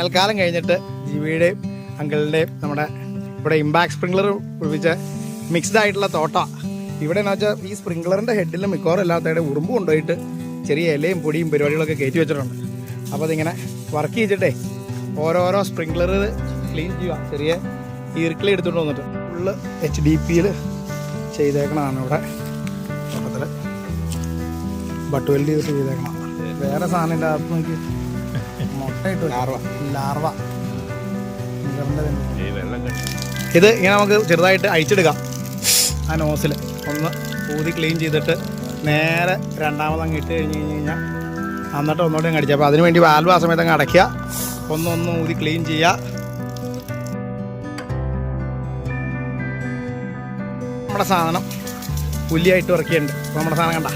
തൽക്കാലം കഴിഞ്ഞിട്ട് ജിവിയുടെയും അങ്കിളിൻ്റെയും നമ്മുടെ ഇവിടെ ഇമ്പാക്ട് സ്പ്രിംഗ്ലർ ഉപയോഗിച്ച മിക്സ്ഡ് ആയിട്ടുള്ള തോട്ട. ഇവിടെ എന്ന് വെച്ചാൽ ഈ സ്പ്രിംഗ്ലറിൻ്റെ ഹെഡിൽ മിക്കവാറും എല്ലാത്തയുടെ ഉറുമ്പ് കൊണ്ടുപോയിട്ട് ചെറിയ ഇലയും പൊടിയും പരിപാടികളൊക്കെ കയറ്റി വെച്ചിട്ടുണ്ട്. അപ്പോൾ അതിങ്ങനെ വർക്ക് ചെയ്തിട്ടേ ഓരോരോ സ്പ്രിംഗ്ലർ ക്ലീൻ ചെയ്യുക. ചെറിയ ഈർക്കിളി എടുത്തുകൊണ്ട് വന്നിട്ട് ഫുള്ള് HDPയിൽ ചെയ്തേക്കണതാണ്. ഇവിടെ തോട്ടത്തിൽ ബട്ട് വെൽഡ് ചെയ്തിട്ട് ചെയ്തേക്കണം. വേറെ സാധനം അകത്ത് നോക്കി മുട്ടയിട്ട് ലാർവ. ഇത് ഇങ്ങനെ നമുക്ക് ചെറുതായിട്ട് അഴിച്ചെടുക്കാം. ആ നോസിൽ ഒന്ന് ഊതി ക്ലീൻ ചെയ്തിട്ട് നേരെ രണ്ടാമതങ്ങ് ഇട്ട് കഴിഞ്ഞ് കഴിഞ്ഞാൽ എന്നിട്ട് ഒന്നുകൂടെ അങ്ങ് അടിക്കുക. അപ്പോൾ അതിന് വേണ്ടി വാൽവ് ആ സമയത്ത് അങ്ങ് അടയ്ക്കുക, ഒന്ന് ഊതി ക്ലീൻ ചെയ്യുക. നമ്മുടെ സാധനം പുല്ലിയായിട്ട് ഇറക്കിയിട്ടുണ്ട്. അപ്പോൾ നമ്മുടെ സാധനം കണ്ട